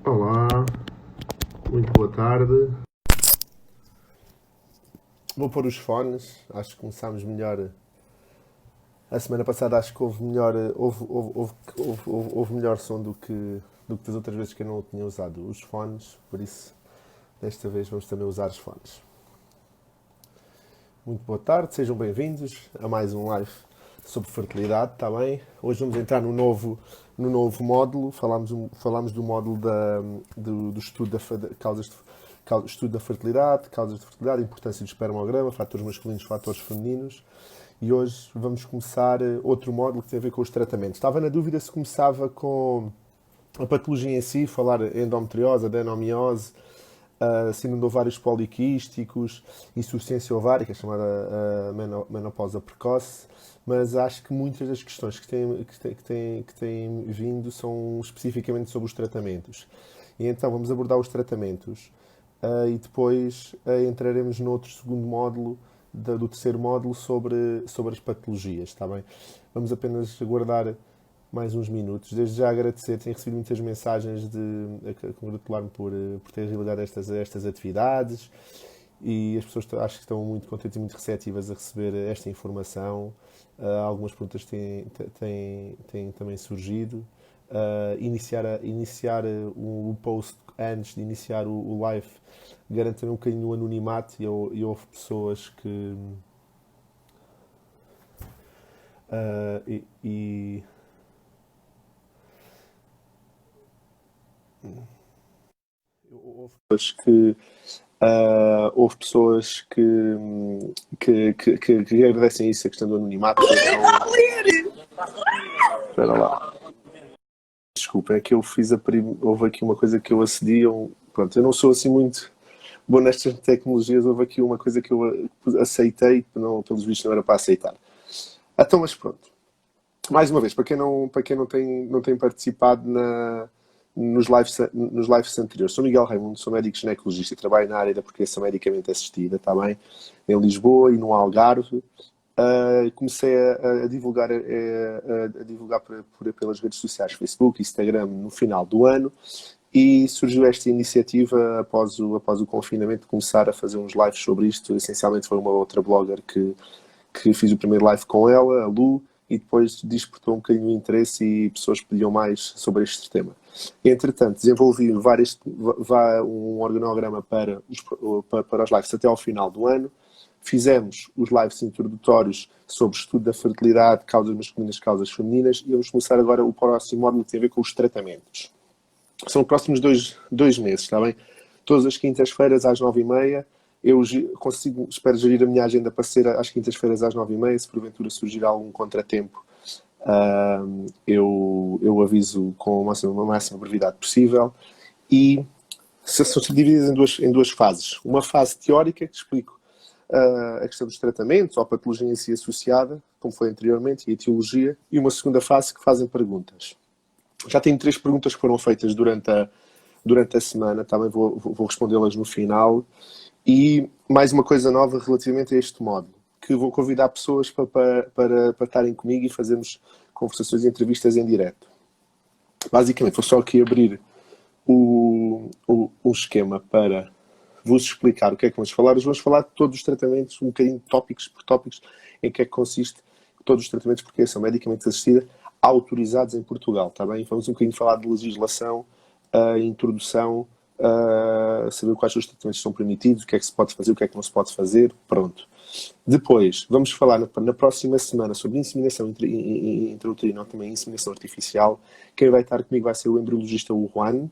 Olá, muito boa tarde. Vou pôr os fones, acho que começámos melhor. A semana passada acho que houve melhor, houve melhor som do que das outras vezes que eu não tinha usado os fones, por isso desta vez vamos também usar os fones. Muito boa tarde, sejam bem-vindos a mais um live sobre fertilidade, está bem? Hoje vamos entrar no novo módulo, falámos do módulo do estudo estudo da fertilidade, causas de fertilidade, importância do espermograma, fatores masculinos, fatores femininos. E hoje vamos começar outro módulo que tem a ver com os tratamentos. Estava na dúvida se começava com a patologia em si, falar endometriose, adenomiose, síndrome de ovários poliquísticos, insuficiência ovárica, chamada menopausa precoce, mas acho que muitas das questões que têm vindo são especificamente sobre os tratamentos. E então vamos abordar os tratamentos e depois entraremos no outro segundo módulo, do terceiro módulo, sobre as patologias, está bem? Vamos apenas aguardar mais uns minutos. Desde já agradecer, tenho recebido muitas mensagens a congratular-me por ter realizado estas atividades e as pessoas acho que estão muito contentes e muito receptivas a receber esta informação. Algumas perguntas têm também surgido. Iniciar o post antes de iniciar o live garante também um bocadinho o anonimato e houve pessoas que houve pessoas que agradecem isso, a questão do anonimato. Espera lá. Desculpa, é que eu fiz houve aqui uma coisa que eu acedi pronto, eu não sou assim muito bom nestas tecnologias, houve aqui uma coisa que eu aceitei, não, pelos vistos não era para aceitar. Então, mas pronto. Mais uma vez, para quem não tem participado nos lives anteriores, sou Miguel Raimundo, sou médico ginecologista e trabalho na área da procriação medicamente assistida, está bem? Em Lisboa e no Algarve. Comecei a divulgar, pelas redes sociais, Facebook, Instagram, no final do ano, e surgiu esta iniciativa após o confinamento de começar a fazer uns lives sobre isto. Essencialmente foi uma outra blogger que fiz o primeiro live com ela, a Lu, e depois despertou um bocadinho o interesse e pessoas pediam mais sobre este tema. Entretanto, desenvolvi um organograma para os lives até ao final do ano. Fizemos os lives introdutórios sobre o estudo da fertilidade, causas masculinas, causas femininas, e vamos começar agora o próximo módulo que tem a ver com os tratamentos. São os próximos dois meses, está bem? Todas as quintas-feiras às 9h30. Eu espero gerir a minha agenda para ser às quintas-feiras às 9h30. Se porventura surgir algum contratempo, eu aviso com uma máxima brevidade possível. E são divididas em duas fases. Uma fase teórica, que explico a questão dos tratamentos, ou a patologia em si associada, como foi anteriormente, e a etiologia, e uma segunda fase que fazem perguntas. Já tenho 3 perguntas que foram feitas durante a semana, também vou respondê-las no final. E mais uma coisa nova relativamente a este módulo, que vou convidar pessoas para estarem comigo e fazermos conversações e entrevistas em direto. Basicamente, vou só aqui abrir o esquema para vos explicar o que é que vamos falar. Hoje vamos falar de todos os tratamentos, um bocadinho tópicos por tópicos, em que é que consiste todos os tratamentos, porque são medicamentos assistida autorizados em Portugal, está bem? Vamos um bocadinho falar de legislação, introdução, saber quais os tratamentos são permitidos, o que é que se pode fazer, o que é que não se pode fazer, pronto. Depois, vamos falar na próxima semana sobre inseminação intrauterina, também inseminação artificial. Quem vai estar comigo vai ser o embriologista Juan.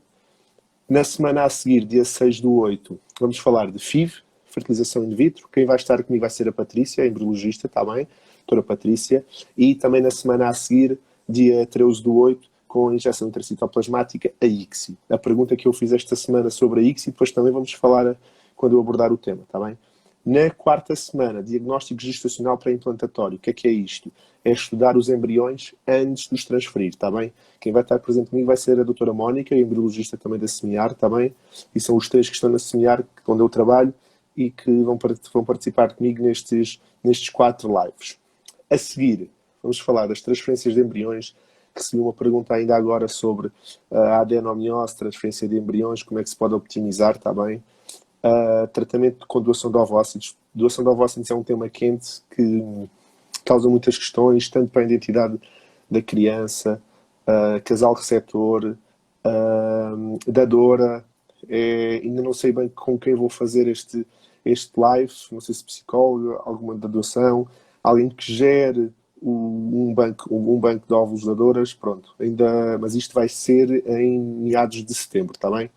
Na semana a seguir, dia 6/8, vamos falar de FIV, fertilização in vitro. Quem vai estar comigo vai ser a Patrícia, a embriologista, está bem? Doutora Patrícia. E também na semana a seguir, dia 13/8, com a injeção intracitoplasmática, a ICSI. A pergunta que eu fiz esta semana sobre a ICSI, depois também vamos falar quando eu abordar o tema, está bem? Na quarta semana, diagnóstico gestacional pré-implantatório. O que é isto? É estudar os embriões antes de os transferir, está bem? Quem vai estar presente comigo vai ser a doutora Mónica, a embriologista também da SEMIAR, está bem? E são os 3 que estão na SEMIAR, onde eu trabalho, e que vão participar comigo nestes 4 lives. A seguir, vamos falar das transferências de embriões, recebi uma pergunta ainda agora sobre a adenomiose, transferência de embriões, como é que se pode optimizar, está bem? Tratamento com doação de ovócitos. Doação de ovócitos é um tema quente que causa muitas questões, tanto para a identidade da criança, casal receptor, dadora. Ainda não sei bem com quem vou fazer este live, não sei se psicólogo, alguma da doação, alguém que gere um banco de óvulos dadoras, pronto. Mas isto vai ser em meados de setembro, está bem?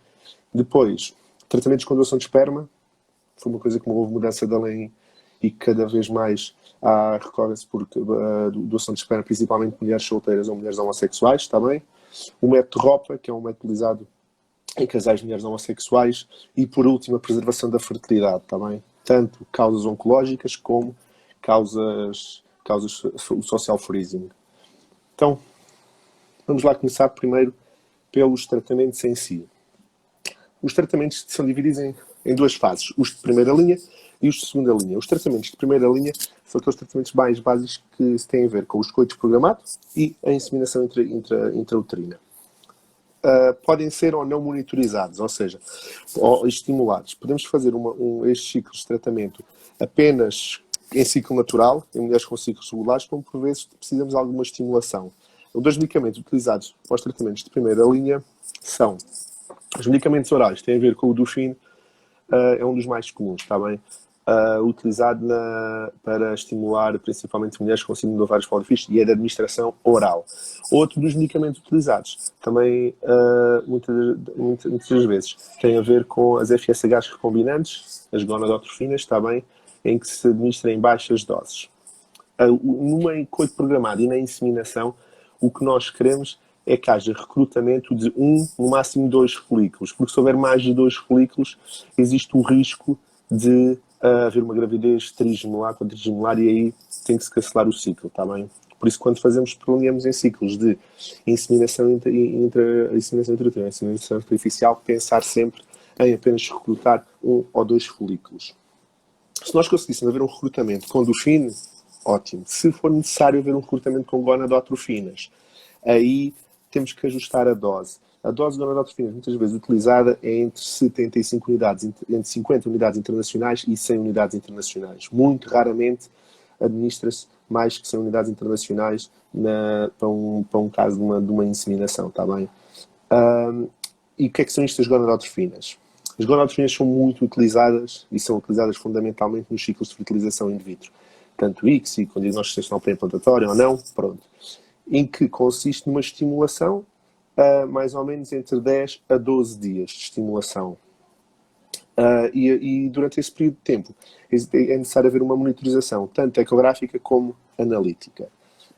Depois, tratamentos com doação de esperma, foi uma coisa que houve mudança de lei e cada vez mais recorre-se por doação de esperma, principalmente mulheres solteiras ou mulheres homossexuais, está bem? O método ROPA, que é um método utilizado em casais de mulheres homossexuais, e por último a preservação da fertilidade, está bem? Tanto causas oncológicas como causas social freezing. Então, vamos lá começar primeiro pelos tratamentos em si. Os tratamentos são divididos em duas fases, os de primeira linha e os de segunda linha. Os tratamentos de primeira linha são aqueles tratamentos mais básicos que têm a ver com os coitos programados e a inseminação intrauterina. Podem ser ou não monitorizados, ou seja, ou estimulados. Podemos fazer estes ciclos de tratamento apenas em ciclo natural, em mulheres com ciclos regulares, como por vezes precisamos de alguma estimulação. Os dois medicamentos utilizados para os tratamentos de primeira linha são os medicamentos orais, têm a ver com o Dufin, é um dos mais comuns, está bem? Utilizado para estimular principalmente mulheres com síndrome de ovários poliquísticos e é de administração oral. Outro dos medicamentos utilizados, também muitas vezes, tem a ver com as FSHs recombinantes, as gonadotrofinas, está bem? Em que se administra em baixas doses. Numa coito programado e na inseminação, o que nós queremos é que haja recrutamento de no máximo 2 folículos, porque se houver mais de 2 folículos, existe o risco de haver uma gravidez trigemelar, quadrigemelar, e aí tem que se cancelar o ciclo, está bem? Por isso, quando prolongamos em ciclos de inseminação intrauterina, inseminação artificial, pensar sempre em apenas recrutar 1 ou 2 folículos. Se nós conseguíssemos haver um recrutamento com Dufin, ótimo. Se for necessário haver um recrutamento com gonadotrofinas, aí temos que ajustar a dose. A dose de gonadotrofinas, muitas vezes utilizada, é entre 75 unidades, entre 50 unidades internacionais e 100 unidades internacionais. Muito raramente administra-se mais que 100 unidades internacionais para um caso de uma inseminação, está bem? E o que é que são estas gonadotrofinas? As gonadotrofinas são muito utilizadas e são utilizadas fundamentalmente nos ciclos de fertilização in vitro. Tanto ICSI, com diagnóstico estacional pré-implantatório ou não, pronto. Em que consiste numa estimulação mais ou menos entre 10 a 12 dias de estimulação. E durante esse período de tempo é necessário haver uma monitorização, tanto ecográfica como analítica.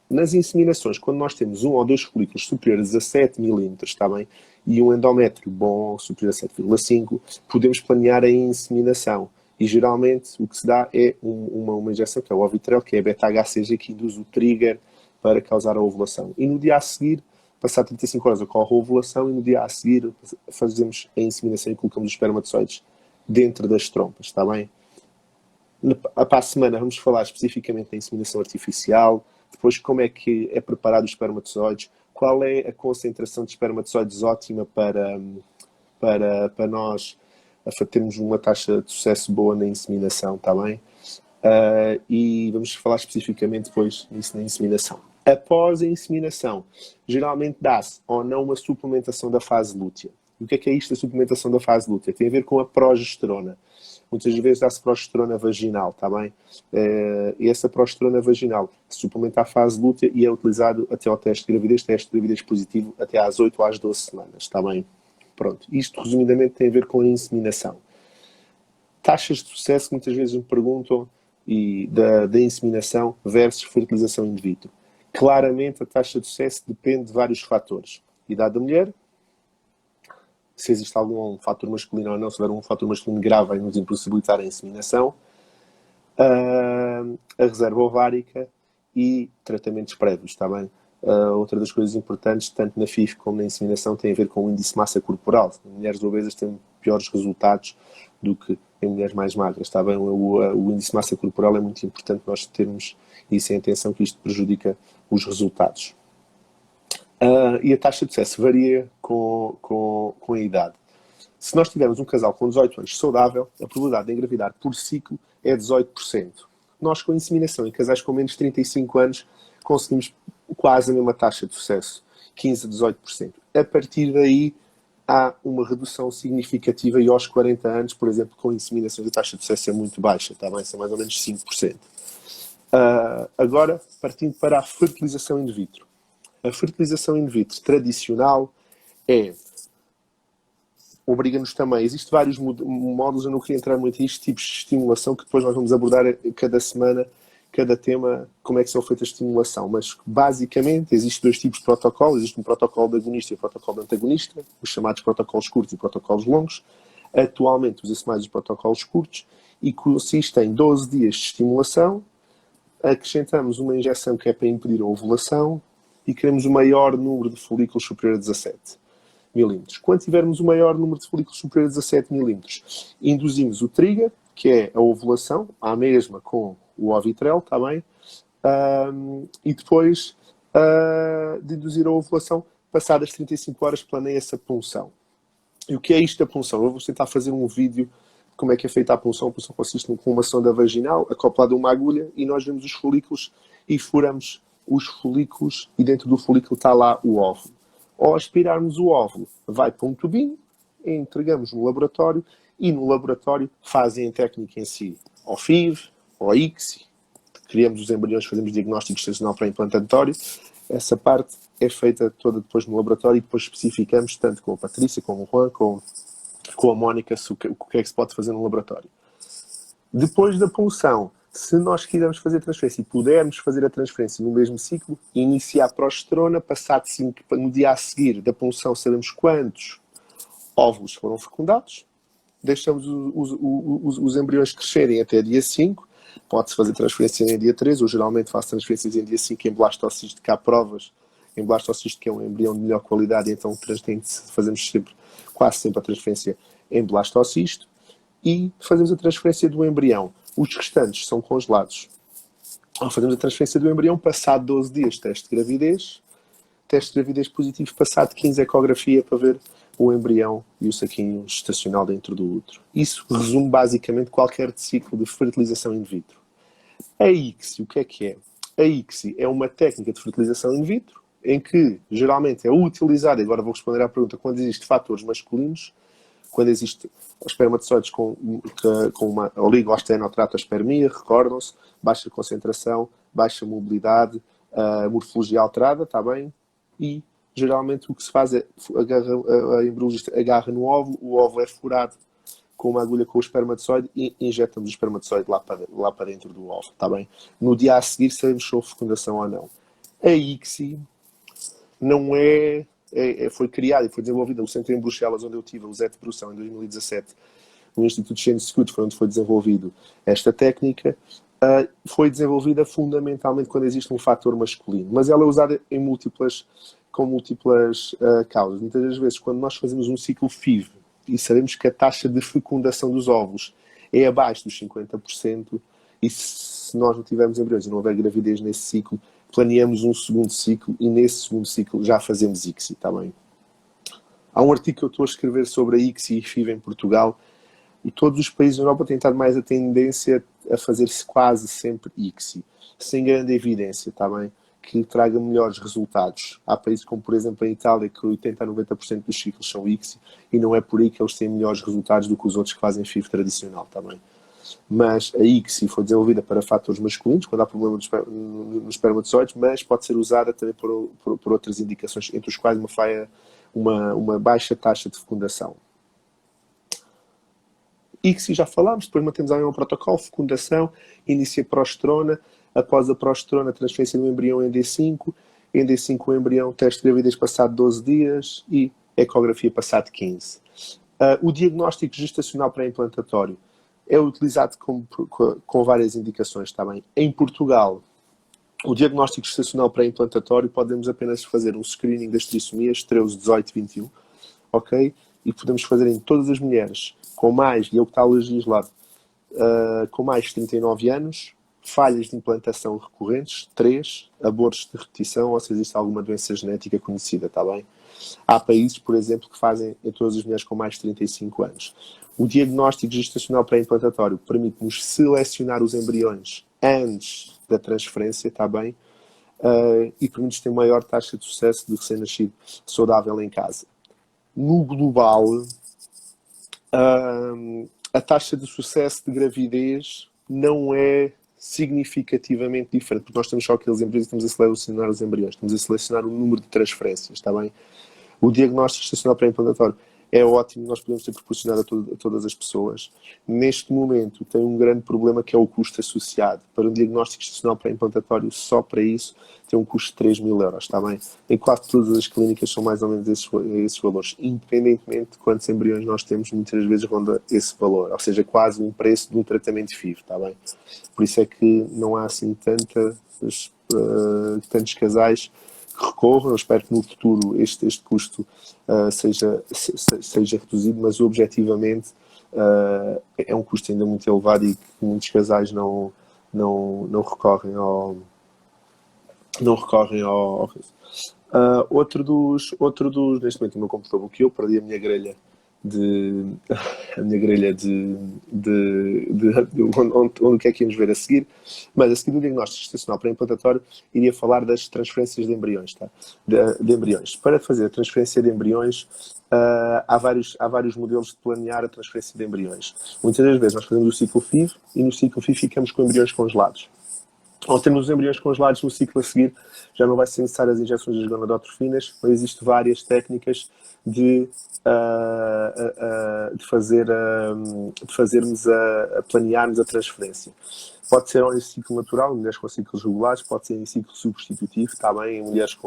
Nas inseminações, quando nós temos 1 ou 2 folículos superiores a 7 milímetros, está bem? E um endométrio bom, superior a 7,5, podemos planear a inseminação. E geralmente o que se dá é uma injeção, que é o Ovitrel, que é a beta-HCG, que induz o trigger para causar a ovulação. E no dia a seguir, passar 35 horas, ocorre a ovulação e no dia a seguir fazemos a inseminação e colocamos os espermatozoides dentro das trompas, está bem? Para a semana vamos falar especificamente da inseminação artificial, depois como é que é preparado os espermatozoides, qual é a concentração de espermatozoides ótima para nós termos uma taxa de sucesso boa na inseminação, está bem? E vamos falar especificamente depois nisso na inseminação. Após a inseminação, geralmente dá-se ou não uma suplementação da fase lútea. E o que é isto, a suplementação da fase lútea? Tem a ver com a progesterona. Muitas vezes dá-se progesterona vaginal, está bem? E essa progesterona vaginal suplementa a fase lútea e é utilizado até ao teste de gravidez positivo, até às 8 ou às 12 semanas, está bem? Pronto. Isto, resumidamente, tem a ver com a inseminação. Taxas de sucesso que muitas vezes me perguntam da inseminação versus fertilização in vitro. Claramente, a taxa de sucesso depende de vários fatores. Idade da mulher, se existe algum fator masculino ou não, se houver um fator masculino grave, vai nos impossibilitar a inseminação, a reserva ovárica e tratamentos prévios, está bem? Outra das coisas importantes, tanto na FIV como na inseminação, tem a ver com o índice de massa corporal. Mulheres obesas têm piores resultados do que em mulheres mais magras, está bem? O índice de massa corporal é muito importante nós termos isso em atenção, que isto prejudica os resultados. E a taxa de sucesso varia com a idade. Se nós tivermos um casal com 18 anos saudável, a probabilidade de engravidar por ciclo é 18%. Nós, com inseminação em casais com menos de 35 anos, conseguimos quase a mesma taxa de sucesso, 15 a 18%. A partir daí, há uma redução significativa e aos 40 anos, por exemplo, com inseminações, a taxa de sucesso é muito baixa, está bem? São mais ou menos 5%. Agora, partindo para a fertilização in vitro. A fertilização in vitro tradicional obriga-nos também, existem vários módulos, eu não queria entrar muito nisto, tipos de estimulação, que depois nós vamos abordar cada semana, cada tema, como é que são feitas a estimulação. Mas, basicamente, existem dois tipos de protocolo. Existe um protocolo de agonista e um protocolo de antagonista, os chamados protocolos curtos e protocolos longos. Atualmente, usa-se mais os protocolos curtos e consiste em 12 dias de estimulação, acrescentamos uma injeção que é para impedir a ovulação e queremos o maior número de folículos superior a 17 milímetros. Quando tivermos o maior número de folículos superior a 17 milímetros, induzimos o trigger, que é a ovulação, à mesma com o ovitrel, está bem? E depois de induzir a ovulação, passadas 35 horas, planeia-se a punção. E o que é isto da punção? Eu vou tentar fazer um vídeo de como é que é feita a punção. A punção consiste com uma sonda vaginal acoplada a uma agulha e nós vemos os folículos e furamos os folículos e dentro do folículo está lá o óvulo. Ao aspirarmos o óvulo, vai para um tubinho, entregamos no laboratório e no laboratório fazem a técnica em si, ao FIV, ao ICSI, criamos os embriões, fazemos diagnóstico estacional pré-implantatório. Essa parte é feita toda depois no laboratório e depois especificamos tanto com a Patrícia, com o Juan, com a Mónica, o que é que se pode fazer no laboratório. Depois da punção, se nós quisermos fazer a transferência e pudermos fazer a transferência no mesmo ciclo, iniciar a progesterona, passado 5, no dia a seguir da punção sabemos quantos óvulos foram fecundados, deixamos os embriões crescerem até dia 5, pode-se fazer transferência em dia 3, ou geralmente faço transferências em dia 5 em blastocisto, que há provas em blastocisto que é um embrião de melhor qualidade, então fazemos quase sempre a transferência em blastocisto e fazemos a transferência do embrião. Os restantes são congelados. Fazemos a transferência do embrião, passado 12 dias, teste de gravidez positivo, passado 15 ecografia para ver o embrião e o saquinho gestacional dentro do útero. Isso resume basicamente qualquer ciclo de fertilização in vitro. A ICSI, o que é? A ICSI é uma técnica de fertilização in vitro em que geralmente é utilizada, agora vou responder à pergunta, quando existem fatores masculinos, quando existe espermatozoides com uma oligostenotratospermia, recordam-se, baixa concentração, baixa mobilidade, morfologia alterada, está bem? E geralmente o que se faz é a embriologista agarra no óvulo, o óvulo é furado com uma agulha com o espermatozoide e injetamos o espermatozoide lá para dentro do óvulo, está bem? No dia a seguir sabemos se houve fecundação ou não. A ICSI não foi criada e foi desenvolvida no centro em Bruxelas, onde eu tive o ZET de produção em 2017, no Instituto de Ciências de Saúde, foi onde foi desenvolvido esta técnica. Foi desenvolvida fundamentalmente quando existe um fator masculino, mas ela é usada com múltiplas causas. Muitas das vezes, quando nós fazemos um ciclo FIV e sabemos que a taxa de fecundação dos óvulos é abaixo dos 50%, e se nós não tivermos embriões e não houver gravidez nesse ciclo, planeamos um segundo ciclo e nesse segundo ciclo já fazemos ICSI, está bem? Há um artigo que eu estou a escrever sobre a ICSI e FIV em Portugal e todos os países da Europa têm estado mais a tendência a fazer-se quase sempre ICSI, sem grande evidência, está bem? Que traga melhores resultados. Há países como, por exemplo, a Itália, que 80% a 90% dos ciclos são ICSI e não é por aí que eles têm melhores resultados do que os outros que fazem FIV tradicional, está bem? Mas a ICSI foi desenvolvida para fatores masculinos, quando há problema nos espermatozoides, mas pode ser usada também por outras indicações, entre os quais uma baixa taxa de fecundação. ICSI já falámos, depois mantemos aí um protocolo, fecundação, inicia a progesterona, após a progesterona, transferência do embrião em D5, em D5 o embrião, teste de gravidez passado 12 dias e ecografia passado 15. O diagnóstico gestacional pré-implantatório é utilizado com várias indicações, está bem? Em Portugal, o diagnóstico gestacional pré-implantatório podemos apenas fazer um screening das trissomias 13, 18, 21, ok? E podemos fazer em todas as mulheres com mais, e é o que está legislado, com mais de 39 anos falhas de implantação recorrentes. 3, abortos de repetição, ou se existe alguma doença genética conhecida, está bem? Há países, por exemplo, que fazem em todas as mulheres com mais de 35 anos. O diagnóstico gestacional pré-implantatório permite-nos selecionar os embriões antes da transferência, está bem? E permite-nos ter maior taxa de sucesso de recém-nascido saudável em casa. No global, a taxa de sucesso de gravidez não é significativamente diferente, porque nós temos só aqueles embriões e estamos a selecionar os embriões, estamos a selecionar o número de transferências, está bem? O diagnóstico gestacional pré-implantatório é ótimo, nós podemos ter proporcionado a todas as pessoas. Neste momento tem um grande problema que é o custo associado. Para um diagnóstico gestacional pré-implantatório, só para isso, tem um custo de 3.000 euros, está bem? Em quase todas as clínicas são mais ou menos esses valores. Independentemente de quantos embriões nós temos, muitas vezes ronda esse valor. Ou seja, quase um preço de um tratamento FIV, está bem? Por isso é que não há assim tantos casais que recorram. Eu espero que no futuro este custo seja reduzido, mas objetivamente é um custo ainda muito elevado e que muitos casais não recorrem ao risco. Outro dos, neste momento o meu computador bloqueou, perdi a minha grelha onde o que é que íamos ver a seguir, mas a seguir do diagnóstico gestacional pré-implantatório iria falar das transferências de embriões, tá? de embriões. Para fazer a transferência de embriões há vários modelos de planear a transferência de embriões. Muitas das vezes nós fazemos o ciclo FIV e no ciclo FIV ficamos com embriões congelados. Ao termos os embriões congelados no ciclo a seguir, já não vai ser necessário as injeções das gonadotrofinas, mas existem várias técnicas de planearmos a transferência. Pode ser em ciclo natural, em mulheres com ciclos regulares, pode ser em ciclo substitutivo, está bem, em mulheres que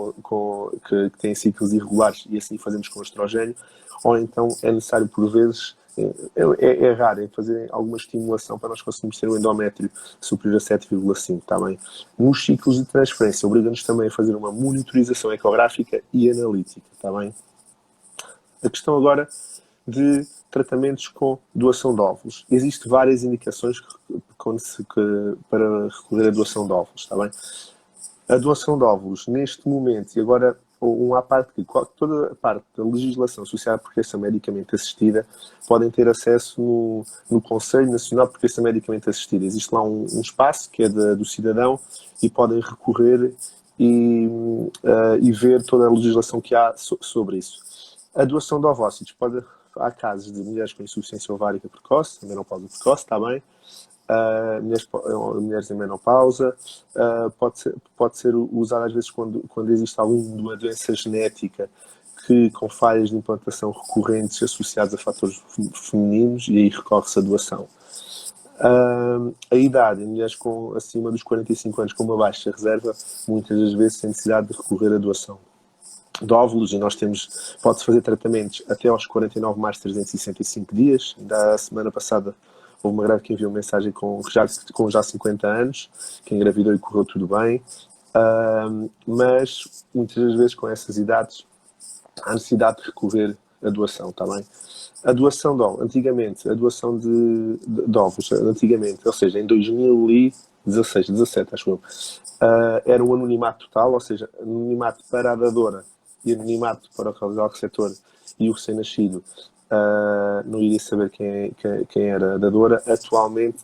têm ciclos irregulares e assim fazemos com estrogênio, ou então é necessário por vezes. É raro em fazer alguma estimulação para nós conseguirmos ter um endométrio superior a 7,5, está bem? Nos ciclos de transferência, obriga-nos também a fazer uma monitorização ecográfica e analítica, está bem? A questão agora de tratamentos com doação de óvulos. Existem várias indicações para recorrer à doação de óvulos, está bem? A doação de óvulos, neste momento, e agora uma parte que toda a parte da legislação associada à proteção medicamente assistida podem ter acesso no Conselho Nacional de Proteção Medicamente Assistida. Existe lá um espaço que é do cidadão e podem recorrer e ver toda a legislação que há sobre isso. A doação de ovócitos há casos de mulheres com insuficiência ovárica precoce, menopausa precoce, está bem? Mulheres em menopausa, pode ser usado às vezes quando existe alguma doença genética com falhas de implantação recorrentes associadas a fatores femininos e aí recorre-se à doação. A idade em mulheres acima dos 45 anos com uma baixa reserva, muitas das vezes tem necessidade de recorrer à doação de óvulos e pode-se fazer tratamentos até aos 49 mais 365 dias. Ainda a semana passada houve uma grávida que enviou mensagem com já 50 anos, que engravidou e correu tudo bem, mas muitas das vezes com essas idades há necessidade de recorrer à doação, está bem? A doação de óvulos, antigamente, a doação de óvulos, ou seja, em 2016, 17 acho eu, era um anonimato total, ou seja, anonimato para a dadora e anonimato para o receptor e o recém-nascido. Não iria saber quem era a dadora. Atualmente,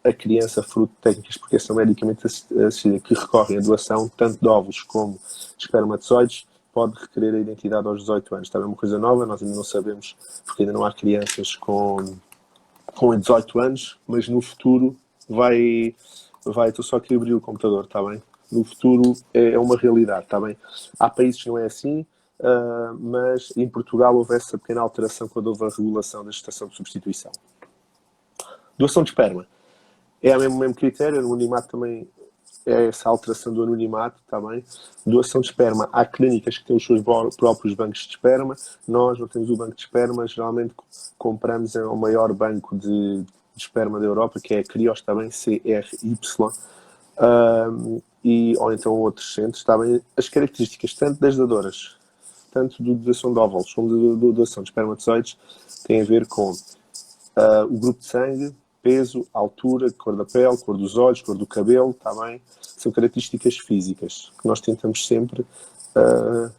a criança, fruto de técnicas de proteção medicamente assistida que recorrem à doação, tanto de óvulos como de espermatozoides, pode requerer a identidade aos 18 anos. Está bem, uma coisa nova, nós ainda não sabemos, porque ainda não há crianças com 18 anos, mas no futuro estou só aqui a abrir o computador, está bem? No futuro é uma realidade, está bem? Há países que não é assim, mas em Portugal houve essa pequena alteração quando houve a regulação da gestação de substituição. Doação de esperma. É o mesmo critério, no anonimato também é essa alteração do anonimato, está bem? Doação de esperma. Há clínicas que têm os seus próprios bancos de esperma. Nós não temos o banco de esperma, geralmente compramos o maior banco de esperma da Europa, que é a Crios, está bem? CRY. Ou então outros centros, está bem? As características tanto das dadoras, tanto da doação de óvulos como da doação de espermatozoides, têm a ver com o grupo de sangue, peso, altura, cor da pele, cor dos olhos, cor do cabelo, está bem? São características físicas que nós tentamos sempre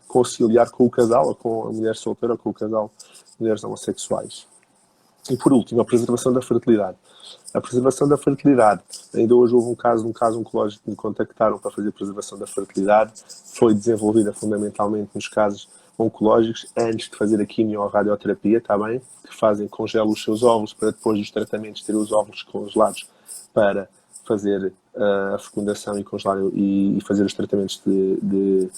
conciliar com o casal, ou com a mulher solteira, ou com o casal de mulheres homossexuais. E por último, a preservação da fertilidade. A preservação da fertilidade. Ainda hoje houve um caso oncológico que me contactaram para fazer a preservação da fertilidade. Foi desenvolvida fundamentalmente nos casos oncológicos, antes de fazer a quimio ou a radioterapia, está bem? Que congelam os seus óvulos para depois dos tratamentos ter os óvulos congelados para fazer a fecundação e congelar e fazer os tratamentos de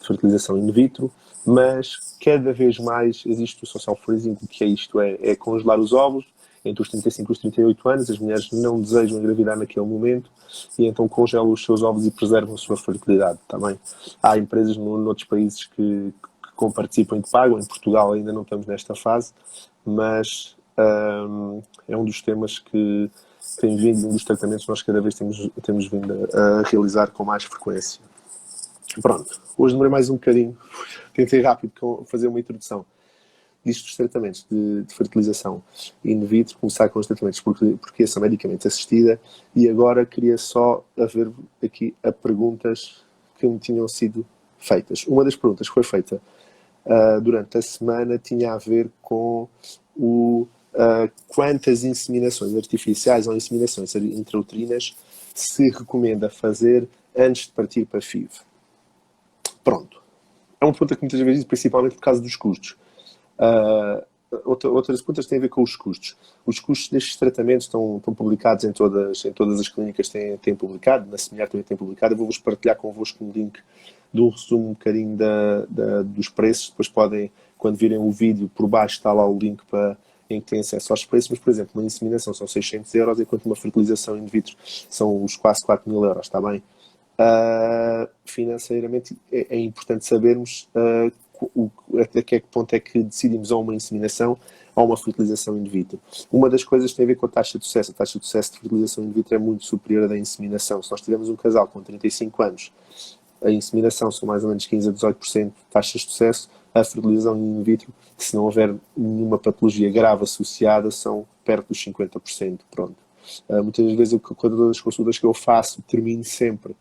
fertilização in vitro. Mas cada vez mais existe o social freezing, o que é isto? É congelar os óvulos entre os 35 e os 38 anos, as mulheres não desejam engravidar naquele momento e então congelam os seus óvulos e preservam a sua fertilidade, está bem? Há empresas noutros países que participam e que pagam, em Portugal ainda não estamos nesta fase, mas é um dos temas que tem vindo, um dos tratamentos que nós cada vez temos vindo a realizar com mais frequência. Pronto, hoje demorei mais um bocadinho, tentei rápido fazer uma introdução disto dos tratamentos de fertilização in vitro, começar com os tratamentos porque são medicamente assistida, e agora queria só haver aqui a perguntas que me tinham sido feitas. Uma das perguntas que foi feita durante a semana tinha a ver com quantas inseminações artificiais ou inseminações intrauterinas se recomenda fazer antes de partir para FIV. Pronto. É uma pergunta que muitas vezes, principalmente por causa dos custos. Outras perguntas têm a ver com os custos. Os custos destes tratamentos estão publicados em todas as clínicas têm publicado, na Semelhar também tem publicado. Eu vou-vos partilhar convosco um link de um resumo um bocadinho dos preços. Depois podem, quando virem o vídeo, por baixo está lá o link em que têm acesso aos preços. Mas, por exemplo, uma inseminação são 600 euros, enquanto uma fertilização in vitro são os quase 4.000 euros, está bem? Financeiramente é importante sabermos até que ponto é que decidimos ou uma inseminação ou uma fertilização in vitro. Uma das coisas tem a ver com a taxa de sucesso. A taxa de sucesso de fertilização in vitro é muito superior à da inseminação. Se nós tivermos um casal com 35 anos, a inseminação são mais ou menos 15 a 18% de taxas de sucesso. A fertilização in vitro, se não houver nenhuma patologia grave associada, são perto dos 50%. Pronto. Muitas vezes, com todas as consultas que eu faço, termino sempre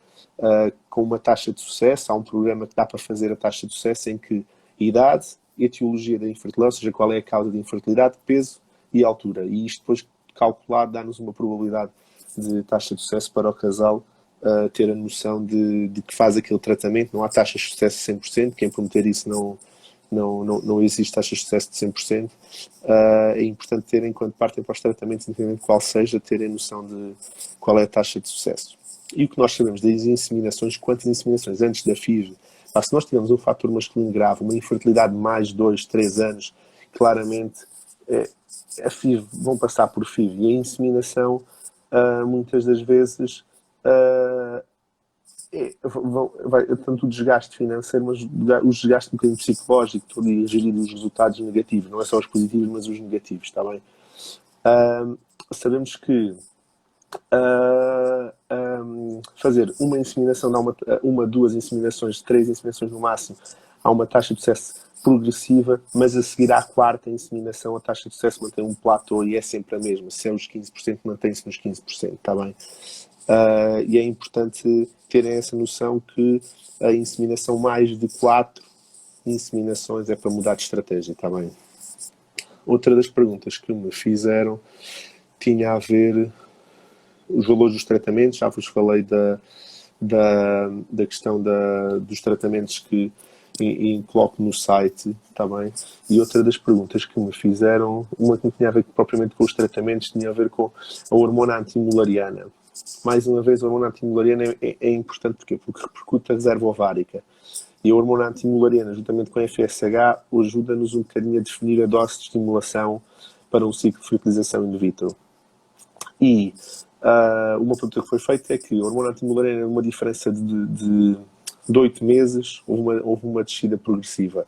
com uma taxa de sucesso. Há um programa que dá para fazer a taxa de sucesso em que idade, etiologia da infertilidade, ou seja, qual é a causa da infertilidade, peso e altura. E isto depois calculado dá-nos uma probabilidade de taxa de sucesso para o casal ter a noção de que faz aquele tratamento. Não há taxas de sucesso de 100%, quem prometer isso não existe taxas de sucesso de 100%. É importante terem, quando partem para os tratamentos, independente de qual seja, terem noção de qual é a taxa de sucesso. E o que nós sabemos das inseminações, quantas inseminações antes da FIV, se nós tivermos um fator masculino grave, uma infertilidade de mais de 2, 3 anos, claramente a FIV vão passar por FIV. E a inseminação, muitas das vezes, tanto o desgaste financeiro, mas o desgaste um bocadinho psicológico, todo e gerir os resultados negativos, não é só os positivos, mas os negativos, está bem? Sabemos que fazer uma inseminação, duas inseminações, 3 inseminações no máximo, há uma taxa de sucesso progressiva, mas a seguir à quarta inseminação a taxa de sucesso mantém um platô e é sempre a mesma. Se é os 15%, mantém-se nos 15%, está bem? E é importante terem essa noção que a inseminação mais de 4 inseminações é para mudar de estratégia, está bem? Outra das perguntas que me fizeram tinha a ver os valores dos tratamentos. Já vos falei da questão dos tratamentos que coloco no site, está bem? E outra das perguntas que me fizeram, uma que não tinha a ver propriamente com os tratamentos, tinha a ver com a hormona antimulariana. Mais uma vez, a hormona antimulariana é importante porque repercute a reserva ovárica. E a hormona antimulariana, juntamente com a FSH, ajuda-nos um bocadinho a definir a dose de estimulação para um ciclo de fertilização in vitro. E uma pergunta que foi feita é que a hormona antimulariana, uma diferença de 8 meses, houve uma descida progressiva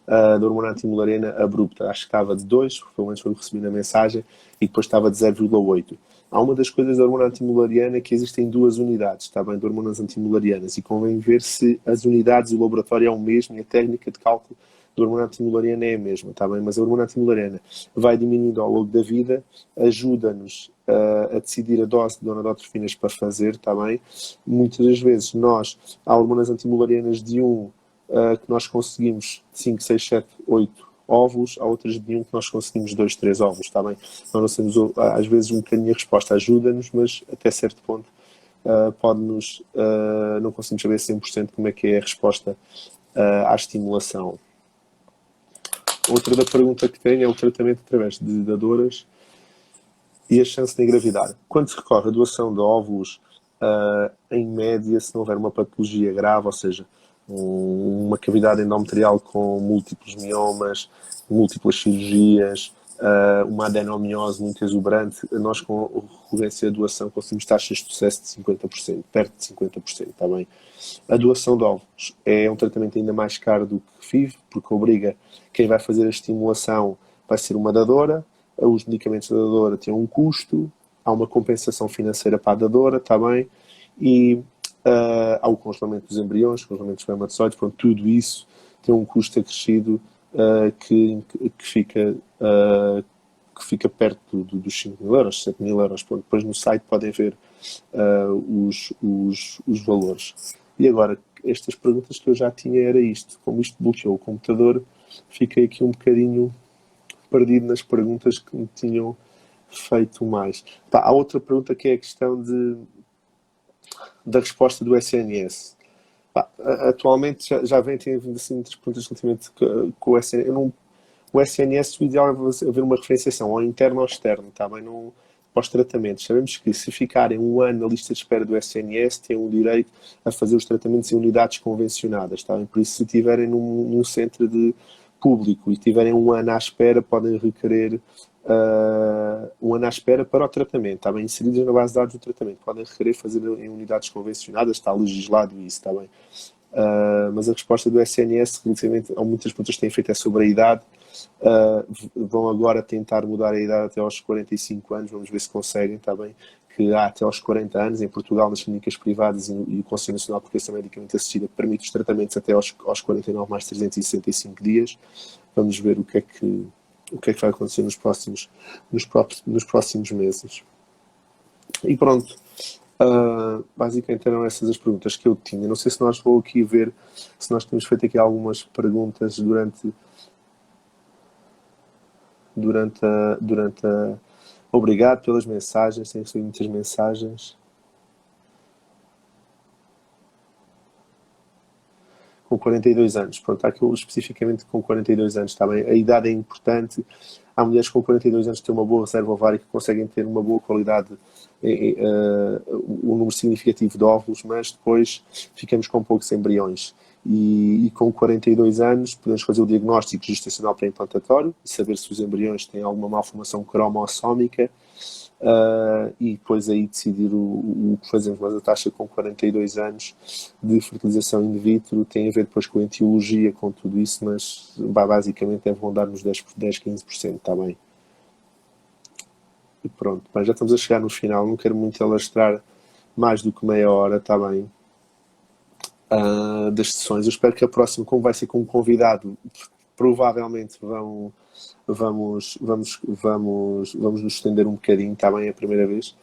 da hormona antimulariana abrupta. Acho que estava de 2, pelo menos foi o que recebi na mensagem, e depois estava de 0,8. Há uma das coisas da hormona antimulariana que existem 2 unidades, está bem, de hormonas antimularianas, e convém ver se as unidades e o laboratório é o mesmo e a técnica de cálculo da hormona antimulariana é a mesma, está bem? Mas a hormona antimulariana vai diminuindo ao longo da vida, ajuda-nos a decidir a dose de gonadotrofinas para fazer, está bem? Muitas das vezes há hormonas antimularianas de que nós conseguimos 5, 6, 7, 8 óvulos, há outras de que nós conseguimos 2, 3 óvulos, está bem? Nós não sabemos, às vezes, um bocadinho a resposta ajuda-nos, mas até certo ponto pode-nos, não conseguimos saber 100% como é que é a resposta à estimulação. Outra da pergunta que tenho é o tratamento através de dadoras e a chance de engravidar. Quando se recorre à doação de óvulos, em média, se não houver uma patologia grave, ou seja, uma cavidade endometrial com múltiplos miomas, múltiplas cirurgias, uma adenomiose muito exuberante, nós com recorrência à doação conseguimos taxas de sucesso de 50%, perto de 50%, está bem? A doação de óvulos é um tratamento ainda mais caro do que FIV, porque obriga quem vai fazer a estimulação vai ser uma dadora, os medicamentos da dadora têm um custo, há uma compensação financeira para a dadora, está bem? E há o congelamento dos embriões, o congelamento dos espermatozoides, pronto, tudo isso tem um custo acrescido que fica perto dos 5 mil euros, 7 mil euros. Pronto, depois no site podem ver os valores. E agora, estas perguntas que eu já tinha era isto. Como isto bloqueou o computador, fiquei aqui um bocadinho perdido nas perguntas que me tinham feito mais. Há outra pergunta que é a questão da resposta do SNS. Atualmente já vem tendo assim, muitas perguntas relativamente com o SNS. O SNS, o ideal é haver uma referenciação ou interna ou externa, tá bem? Não, para os tratamentos. Sabemos que se ficarem um ano na lista de espera do SNS, têm o direito a fazer os tratamentos em unidades convencionadas, tá bem? Por isso, se estiverem num centro de público e tiverem um ano à espera, podem requerer um ano à espera para o tratamento, está bem? Inseridos na base de dados do tratamento, podem requerer fazer em unidades convencionadas, está legislado isso, está bem? Mas a resposta do SNS, relativamente a muitas perguntas que têm feito é sobre a idade. Vão agora tentar mudar a idade até aos 45 anos, vamos ver se conseguem, está bem? Que há até aos 40 anos, em Portugal, nas clínicas privadas e o Conselho Nacional de Proteção Medicamente Assistida permite os tratamentos até aos 49 mais 365 dias. Vamos ver o que é que vai acontecer nos próximos meses. E pronto. Basicamente eram essas as perguntas que eu tinha. Não sei se nós vou aqui ver se nós temos feito aqui algumas perguntas durante a... Obrigado pelas mensagens, tenho recebido muitas mensagens. Com 42 anos, pronto, há aquilo especificamente com 42 anos, está bem? A idade é importante. Há mulheres com 42 anos que têm uma boa reserva ovárica, que conseguem ter uma boa qualidade, um número significativo de óvulos, mas depois ficamos com poucos embriões. E com 42 anos podemos fazer o diagnóstico gestacional pré-implantatório e saber se os embriões têm alguma malformação cromossómica e depois aí decidir o que fazemos. Mas a taxa com 42 anos de fertilização in vitro tem a ver depois com a etiologia, com tudo isso, mas basicamente deve rondar nos 10, 15%, está bem? E pronto, bem, já estamos a chegar no final, não quero muito alastrar mais do que meia hora, está bem? Das sessões. Eu espero que a próxima, como vai ser com um convidado, provavelmente vamos nos estender um bocadinho, está bem, a primeira vez.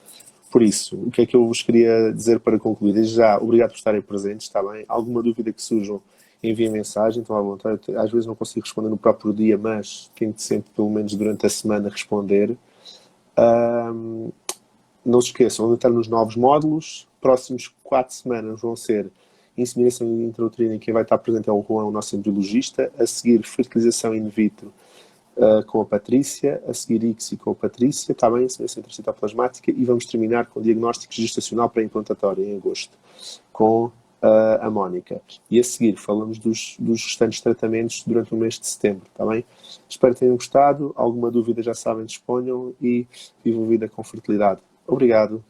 Por isso, o que é que eu vos queria dizer para concluir? Desde já, obrigado por estarem presentes, está bem? Alguma dúvida que surjam, enviem mensagem, estão à vontade. Às vezes não consigo responder no próprio dia, mas tento sempre, pelo menos durante a semana, responder. Não se esqueçam de entrar nos novos módulos. Próximos 4 semanas vão ser inseminação intrauterina, e quem vai estar presente é o Juan, o nosso embriologista. A seguir, fertilização in vitro com a Patrícia. A seguir, ICSI com a Patrícia. Está bem? Inseminação intracitoplasmática. E vamos terminar com diagnóstico gestacional pré-implantatório em agosto, com a Mónica. E a seguir, falamos dos restantes tratamentos durante o mês de setembro. Está bem? Espero que tenham gostado. Alguma dúvida, já sabem, disponham e vivam a vida com fertilidade. Obrigado.